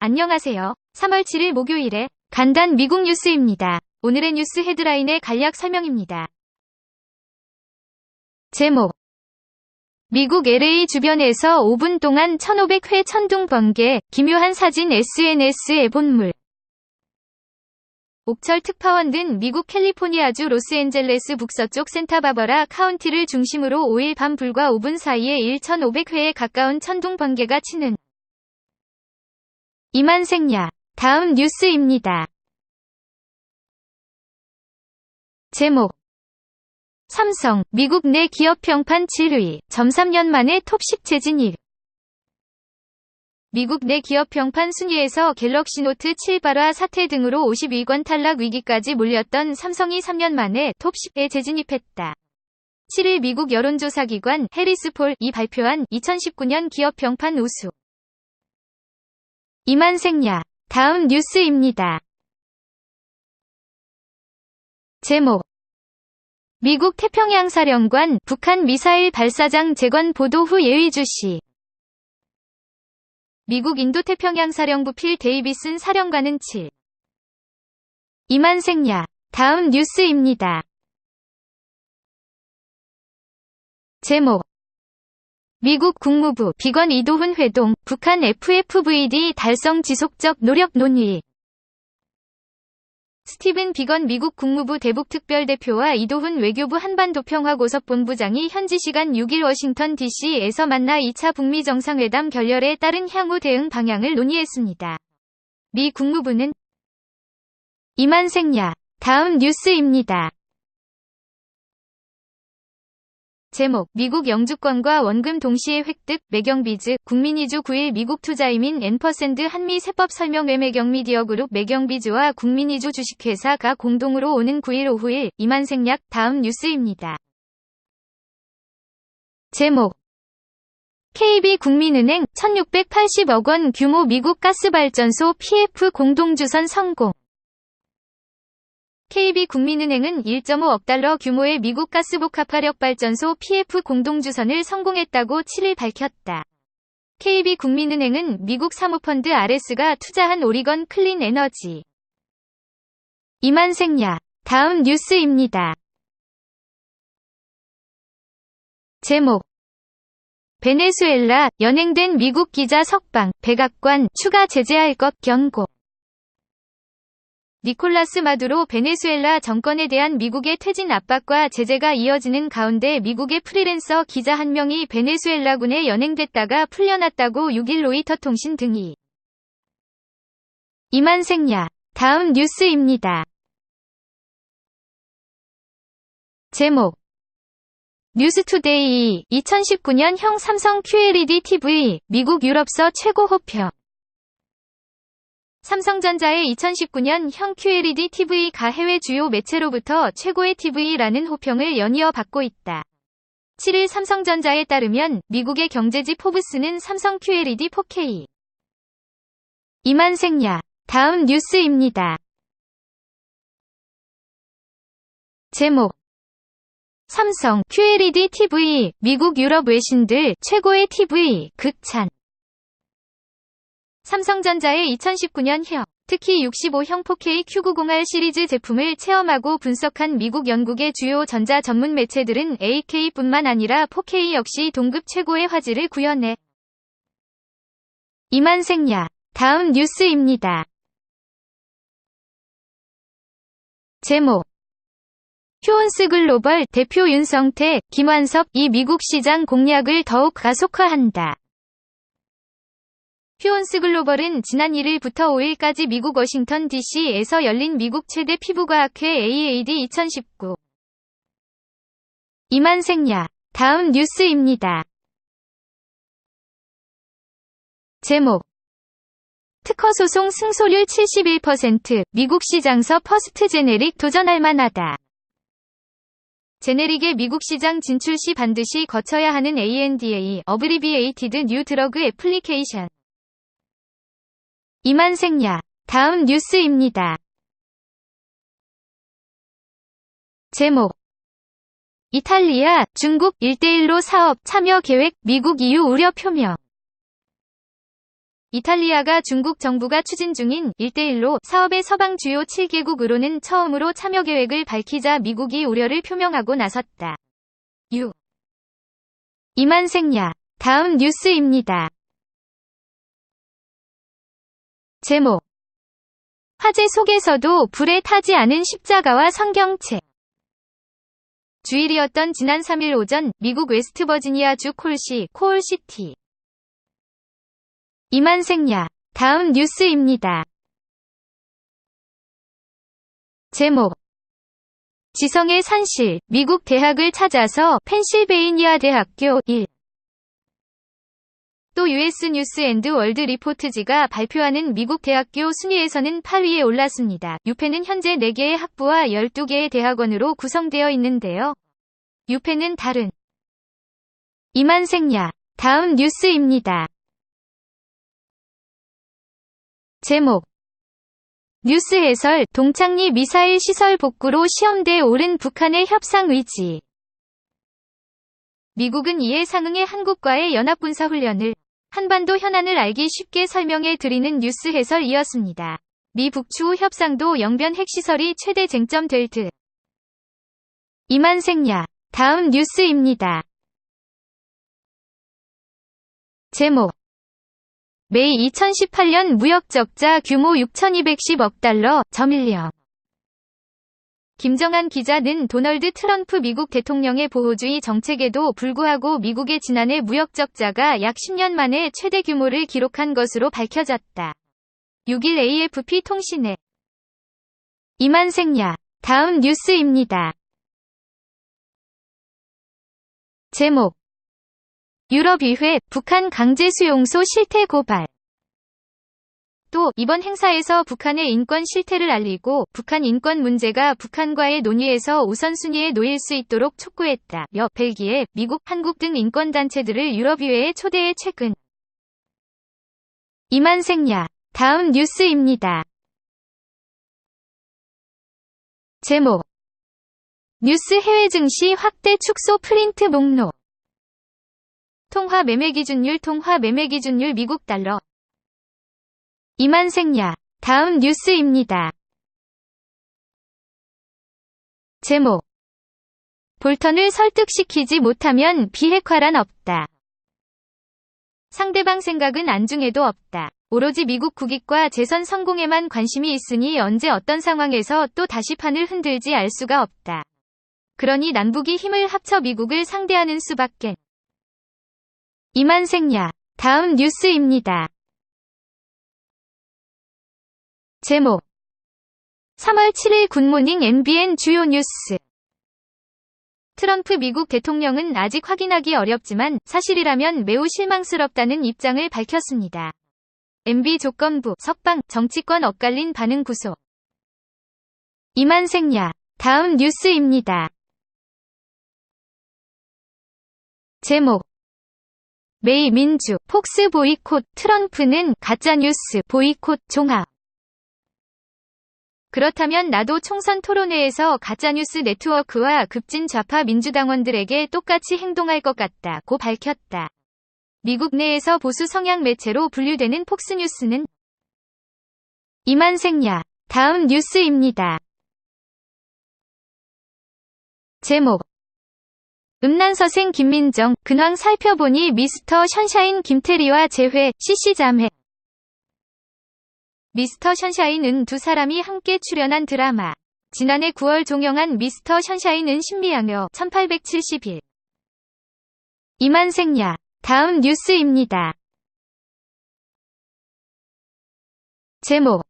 안녕하세요. 3월 7일 목요일에 간단 미국 뉴스입니다. 오늘의 뉴스 헤드라인의 간략 설명입니다. 제목: 미국 LA 주변에서 5분 동안 1500회 천둥 번개, 기묘한 사진 SNS에 본물. 옥철 특파원 등 미국 캘리포니아주 로스앤젤레스 북서쪽 샌타바바라 카운티를 중심으로 5일 밤 불과 5분 사이에 1500회에 가까운 천둥 번개가 치는 이만생야. 다음 뉴스입니다. 제목: 삼성, 미국 내 기업 평판 7위, 점 3년 만에 톱10 재진입. 미국 내 기업 평판 순위에서 갤럭시 노트 7 발화 사태 등으로 50위권 탈락 위기까지 몰렸던 삼성이 3년 만에 톱10에 재진입했다. 7일 미국 여론조사기관 해리스폴이 발표한 2019년 기업 평판 우수. 이만생야. 다음 뉴스입니다. 제목: 미국 태평양 사령관, 북한 미사일 발사장 재건 보도 후 예의 주시. 미국 인도태평양 사령부 필 데이비슨 사령관은 7. 이만생야. 다음 뉴스입니다. 제목: 미국 국무부 비건 이도훈 회동, 북한 FFVD 달성 지속적 노력 논의. 스티븐 비건 미국 국무부 대북특별대표와 이도훈 외교부 한반도평화고섭본부장이 현지 시간 6일 워싱턴 DC에서 만나 2차 북미 정상회담 결렬에 따른 향후 대응 방향을 논의했습니다. 미 국무부는 이만생야. 다음 뉴스입니다. 제목: 미국 영주권과 원금 동시에 획득, 매경비즈, 국민이주 9일 미국 투자이민 앤퍼샌드 한미 세법 설명회 매경미디어그룹 매경비즈와 국민이주 주식회사가 공동으로 오는 9일 오후일 이만생약. 다음 뉴스입니다. 제목: KB국민은행 1680억 원 규모 미국 가스발전소 PF 공동주선 성공. KB국민은행은 1.5억 달러 규모의 미국 가스복합화력발전소 PF 공동주선을 성공했다고 7일 밝혔다. KB국민은행은 미국 사모펀드 RS가 투자한 오리건 클린 에너지. 이만생야. 다음 뉴스입니다. 제목: 베네수엘라, 연행된 미국 기자 석방, 백악관 추가 제재할 것 경고. 니콜라스 마두로 베네수엘라 정권에 대한 미국의 퇴진 압박과 제재가 이어지는 가운데 미국의 프리랜서 기자 한 명이 베네수엘라군에 연행됐다가 풀려났다고 6일 로이터 통신 등이. 이만생야. 다음 뉴스입니다. 제목: 뉴스투데이 2019년형 삼성 QLED TV, 미국 유럽서 최고 호평. 삼성전자의 2019년형 QLED TV가 해외 주요 매체로부터 최고의 TV라는 호평을 연이어 받고 있다. 7일 삼성전자에 따르면 미국의 경제지 포브스는 삼성 QLED 4K. 이만생야. 다음 뉴스입니다. 제목: 삼성 QLED TV, 미국 유럽 외신들 최고의 TV 극찬. 삼성전자의 2019년형, 특히 65형 4K Q901 시리즈 제품을 체험하고 분석한 미국 영국의 주요 전자 전문 매체들은 8K뿐만 아니라 4K 역시 동급 최고의 화질을 구현해. 이만생야. 다음 뉴스입니다. 제목: 휴온스 글로벌 대표 윤성태, 김완섭이 미국 시장 공략을 더욱 가속화한다. 휴온스 글로벌은 지난 1일부터 5일까지 미국 워싱턴 DC에서 열린 미국 최대 피부과학회 AAD 2019. 이만생야. 다음 뉴스입니다. 제목: 특허 소송 승소률 71%, 미국 시장서 퍼스트 제네릭 도전할 만하다. 제네릭의 미국 시장 진출 시 반드시 거쳐야 하는 ANDA, 어브리비에이티드 뉴 드러그 애플리케이션. 이만생야. 다음 뉴스입니다. 제목: 이탈리아, 중국 1대1로 사업 참여 계획, 미국 EU 우려 표명. 이탈리아가 중국 정부가 추진 중인 1대1로 사업의 서방 주요 7개국으로는 처음으로 참여 계획을 밝히자 미국이 우려를 표명하고 나섰다. 이만생야. 다음 뉴스입니다. 제목. 화재 속에서도 불에 타지 않은 십자가와 성경책. 주일이었던 지난 3일 오전 미국 웨스트버지니아주 콜시티. 이만생야. 다음 뉴스입니다. 제목. 지성의 산실, 미국 대학을 찾아서 펜실베이니아 대학교 1. 또 US 뉴스 앤드 월드 리포트지가 발표하는 미국 대학교 순위에서는 8위에 올랐습니다. 유펜은 현재 4개의 학부와 12개의 대학원으로 구성되어 있는데요. 유펜은 다른. 이만생야. 다음 뉴스입니다. 제목. 뉴스 해설, 동창리 미사일 시설 복구로 시험대에 오른 북한의 협상 의지. 미국은 이에 상응해 한국과의 연합군사훈련을, 한반도 현안을 알기 쉽게 설명해 드리는 뉴스 해설이었습니다. 미 북추후 협상도 영변 핵시설이 최대 쟁점 될 듯. 이만생야. 다음 뉴스입니다. 제목. 메이 2018년 무역 적자 규모 6,210억 달러, 점일령. 김정한 기자는 도널드 트럼프 미국 대통령의 보호주의 정책에도 불구하고 미국의 지난해 무역 적자가 약 10년 만에 최대 규모를 기록한 것으로 밝혀졌다. 6일 AFP 통신에. 이만생야. 다음 뉴스입니다. 제목. 유럽의회, 북한 강제수용소 실태 고발. 또 이번 행사에서 북한의 인권 실태를 알리고 북한 인권 문제가 북한과의 논의에서 우선순위에 놓일 수 있도록 촉구했다며 벨기에, 미국, 한국 등 인권단체들을 유럽의회에 초대해 최근. 이만생야. 다음 뉴스입니다. 제목. 뉴스 해외 증시 확대 축소 프린트 목록. 통화 매매 기준율 미국 달러. 이만생야. 다음 뉴스입니다. 제목. 볼턴을 설득시키지 못하면 비핵화란 없다. 상대방 생각은 안중에도 없다. 오로지 미국 국익과 재선 성공에만 관심이 있으니 언제 어떤 상황에서 또 다시 판을 흔들지 알 수가 없다. 그러니 남북이 힘을 합쳐 미국을 상대하는 수밖엔. 이만생야. 다음 뉴스입니다. 제목. 3월 7일 굿모닝 MBN 주요 뉴스. 트럼프 미국 대통령은 아직 확인하기 어렵지만 사실이라면 매우 실망스럽다는 입장을 밝혔습니다. MB 조건부, 석방, 정치권 엇갈린 반응 구속. 이만생야. 다음 뉴스입니다. 제목. 메이 민주, 폭스 보이콧, 트럼프는 가짜뉴스 보이콧 종합. 그렇다면 나도 총선 토론회에서 가짜뉴스 네트워크와 급진 좌파 민주당원들에게 똑같이 행동할 것 같다고 밝혔다. 미국 내에서 보수 성향 매체로 분류되는 폭스뉴스는. 이만생야. 다음 뉴스입니다. 제목. 음란서생 김민정, 근황 살펴보니 미스터 션샤인 김태리와 재회, CC자매. 미스터 션샤인은 두 사람이 함께 출연한 드라마. 지난해 9월 종영한 미스터 션샤인은 신비양요 1871. 이만생야. 다음 뉴스입니다. 제목.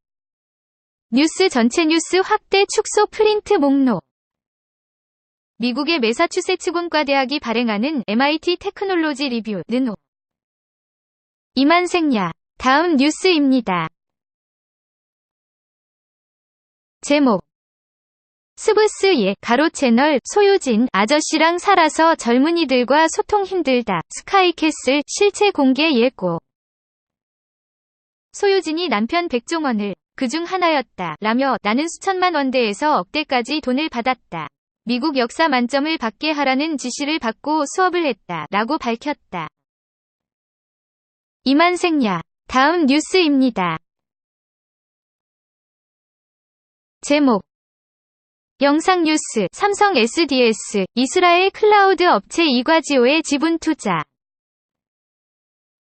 뉴스 전체 뉴스 확대 축소 프린트 목록. 미국의 매사추세츠공과 대학이 발행하는 MIT 테크놀로지 리뷰는. 이만생야. 다음 뉴스입니다. 제목. 스브스 예, 가로 채널, 소유진, 아저씨랑 살아서 젊은이들과 소통 힘들다, 스카이캐슬, 실체 공개 예고. 소유진이 남편 백종원을 그중 하나였다 라며 나는 수천만 원대에서 억대까지 돈을 받았다. 미국 역사 만점을 받게 하라는 지시를 받고 수업을 했다 라고 밝혔다. 이만생야. 다음 뉴스입니다. 제목 영상 뉴스 삼성 SDS 이스라엘 클라우드 업체 이과지오의 지분 투자.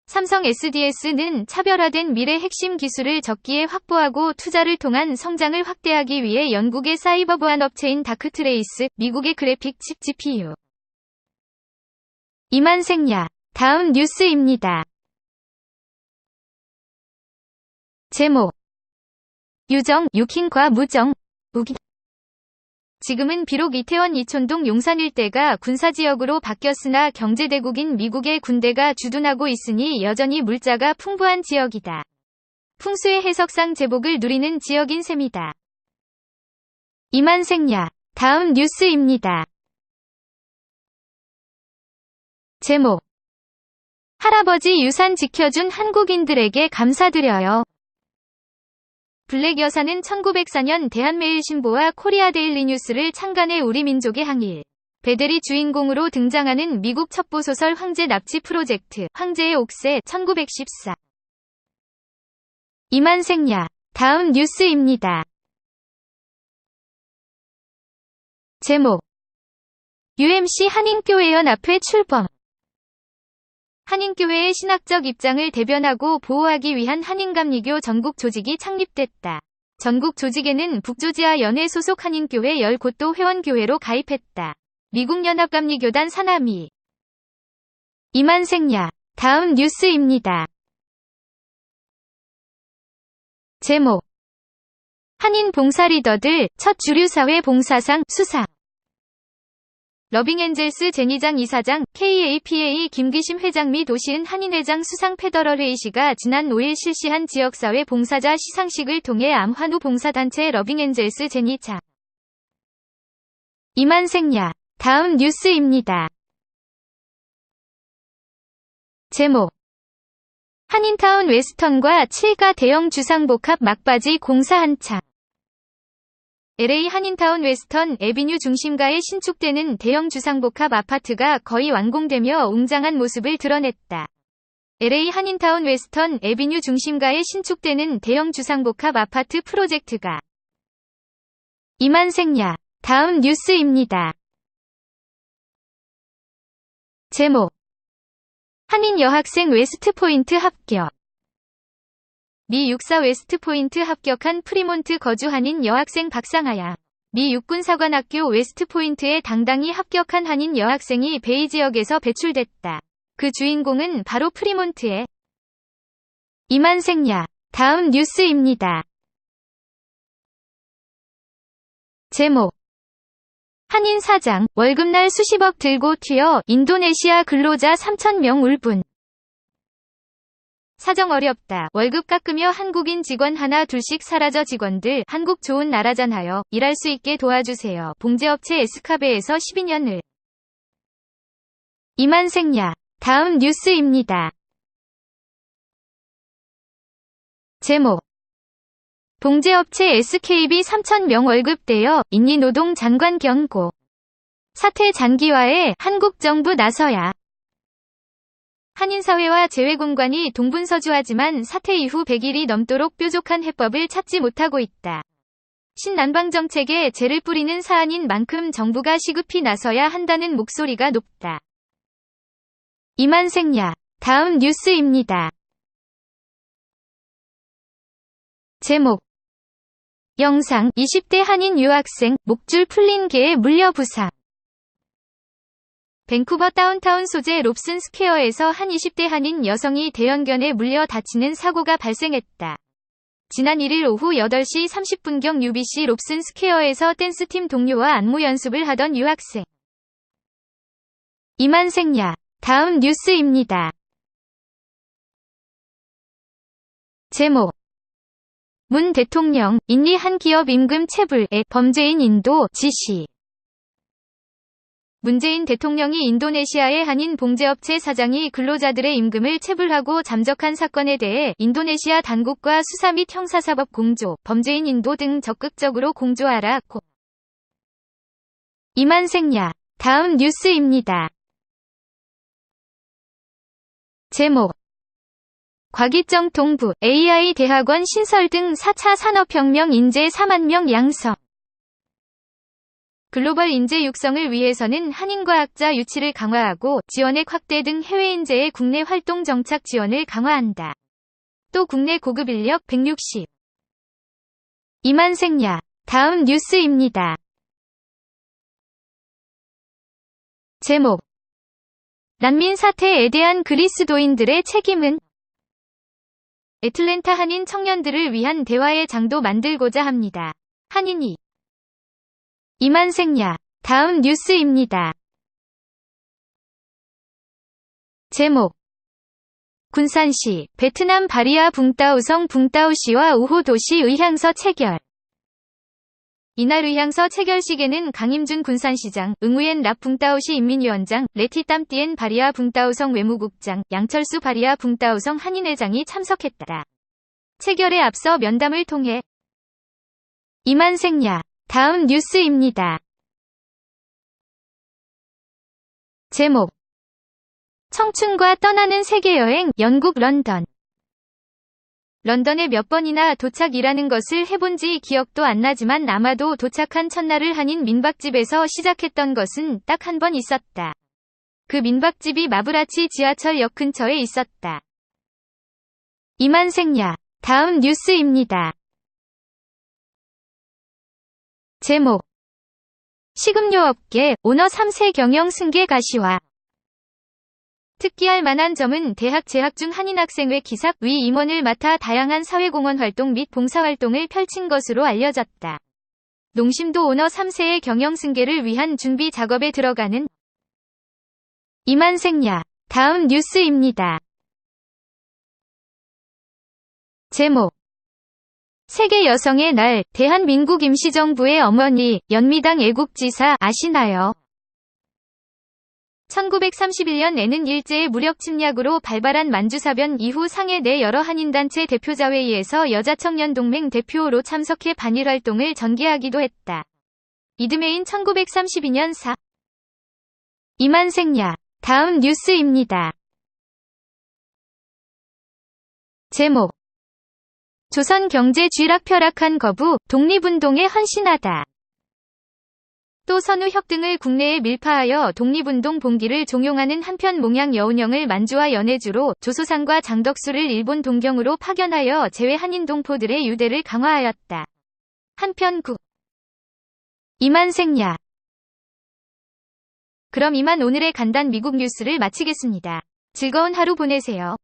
삼성 SDS는 차별화된 미래 핵심 기술을 적기에 확보하고 투자를 통한 성장을 확대하기 위해 영국의 사이버 보안 업체인 다크트레이스, 미국의 그래픽 칩 GPU 이만생야. 다음 뉴스입니다. 제목 유정, 유킨과 무정, 우기. 지금은 비록 이태원 이촌동 용산 일대가 군사지역으로 바뀌었으나 경제대국인 미국의 군대가 주둔하고 있으니 여전히 물자가 풍부한 지역이다. 풍수의 해석상 제복을 누리는 지역인 셈이다. 이만생야. 다음 뉴스입니다. 제목 할아버지 유산 지켜준 한국인들에게 감사드려요. 블랙 여사는 1904년 대한매일신보와 코리아데일리뉴스를 창간해 우리 민족의 항일, 베델이 주인공으로 등장하는 미국 첩보소설 황제 납치 프로젝트, 황제의 옥새 1914. 이만생야. 다음 뉴스입니다. 제목 UMC 한인교회연합회 출범. 한인교회의 신학적 입장을 대변하고 보호하기 위한 한인감리교 전국 조직이 창립됐다. 전국 조직에는 북조지아 연회 소속 한인교회 10곳도 회원교회로 가입했다. 미국 연합감리교단 사남이. 이만생야. 다음 뉴스입니다. 제목 한인 봉사 리더들 첫 주류사회 봉사상 수상. 러빙엔젤스 제니장 이사장, KAPA 김기심 회장 및 오시은 한인회장 수상 페더럴 회의시가 지난 5일 실시한 지역사회 봉사자 시상식을 통해 암환우 봉사단체 러빙엔젤스 제니장 이만생야. 다음 뉴스입니다. 제목 한인타운 웨스턴과 7가 대형 주상복합 막바지 공사 한창. LA 한인타운 웨스턴 애비뉴 중심가에 신축되는 대형 주상복합 아파트가 거의 완공되며 웅장한 모습을 드러냈다. LA 한인타운 웨스턴 애비뉴 중심가에 신축되는 대형 주상복합 아파트 프로젝트가. 이만생야. 다음 뉴스입니다. 제목 한인 여학생 웨스트포인트 합격. 미 육사 웨스트포인트 합격한 프리몬트 거주 한인 여학생 박상아양. 미 육군사관학교 웨스트포인트에 당당히 합격한 한인 여학생이 베이 지역에서 배출됐다. 그 주인공은 바로 프리몬트의 이만생야. 다음 뉴스입니다. 제목 한인 사장 월급날 수십억 들고 튀어 인도네시아 근로자 3,000명 울분. 사정 어렵다. 월급 깎으며 한국인 직원 하나 둘씩 사라져. 직원들 한국 좋은 나라잖아요. 일할 수 있게 도와주세요. 봉제업체 에스카베에서 12년을. 이만생야. 다음 뉴스입니다. 제목 봉제업체 SKB 3,000명 월급 대여 인리노동 장관 경고. 사태 장기화에 한국 정부 나서야. 한인사회와 재외공관이 동분서주하지만 사태 이후 100일이 넘도록 뾰족한 해법을 찾지 못하고 있다. 신남방정책에 재를 뿌리는 사안인 만큼 정부가 시급히 나서야 한다는 목소리가 높다. 이만생야. 다음 뉴스입니다. 제목 영상 20대 한인 유학생 목줄 풀린 개에 물려 부상. 밴쿠버 다운타운 소재 롭슨 스퀘어에서 한 20대 한인 여성이 대형견에 물려 다치는 사고가 발생했다. 지난 1일 오후 8시 30분경 UBC 롭슨 스퀘어에서 댄스팀 동료와 안무 연습을 하던 유학생. 이만생야. 다음 뉴스입니다. 제목 문 대통령 인리 한 기업 임금 체불에 범죄인 인도 지시. 문재인 대통령이 인도네시아의 한인 봉제업체 사장이 근로자들의 임금을 체불하고 잠적한 사건에 대해 인도네시아 당국과 수사 및 형사사법 공조, 범죄인 인도 등 적극적으로 공조하라고. 이만생야. 다음 뉴스입니다. 제목 과기정 동부, AI 대학원 신설 등 4차 산업혁명 인재 4만 명 양성. 글로벌 인재 육성을 위해서는 한인과학자 유치를 강화하고 지원액 확대 등 해외 인재의 국내 활동 정착 지원을 강화한다. 또 국내 고급 인력 160. 이만생야. 다음 뉴스입니다. 제목. 난민 사태에 대한 그리스도인들의 책임은? 애틀랜타 한인 청년들을 위한 대화의 장도 만들고자 합니다. 한인이. 이만생야. 다음 뉴스입니다. 제목. 군산시, 베트남 바리아 붕따오성 붕따오시와 우호도시 의향서 체결. 이날 의향서 체결식에는 강임준 군산시장, 응우옌 랍 붕따오시 인민위원장, 레티 땀띠엔 바리아 붕따오성 외무국장, 양철수 바리아 붕따오성 한인회장이 참석했다. 체결에 앞서 면담을 통해 이만생야. 다음 뉴스입니다. 제목. 청춘과 떠나는 세계여행, 영국 런던. 런던에 몇 번이나 도착이라는 것을 해본지 기억도 안 나지만 아마도 도착한 첫날을 한인 민박집에서 시작했던 것은 딱 한 번 있었다. 그 민박집이 마브라치 지하철역 근처에 있었다. 이만생야. 다음 뉴스입니다. 제목. 식음료업계, 오너 3세 경영 승계 가시화. 특기할 만한 점은 대학 재학 중 한인 학생회 기사 위 임원을 맡아 다양한 사회공헌 활동 및 봉사활동을 펼친 것으로 알려졌다. 농심도 오너 3세의 경영 승계를 위한 준비 작업에 들어가는 이만생야. 다음 뉴스입니다. 제목. 세계 여성의 날, 대한민국 임시정부의 어머니, 연미당 애국지사 아시나요? 1931년에는 일제의 무력 침략으로 발발한 만주사변 이후 상해 내 여러 한인단체 대표자회의에서 여자청년동맹 대표로 참석해 반일활동을 전개하기도 했다. 이듬해인 1932년 사. 이만생야. 다음 뉴스입니다. 제목. 조선 경제 쥐락펴락한 거부, 독립운동에 헌신하다. 또 선우혁 등을 국내에 밀파하여 독립운동 봉기를 종용하는 한편 몽양 여운영을 만주와 연해주로 조소상과 장덕수를 일본 동경으로 파견하여 제외 한인 동포들의 유대를 강화하였다. 한편 구. 이만생야. 그럼 이만 오늘의 간단 미국 뉴스를 마치겠습니다. 즐거운 하루 보내세요.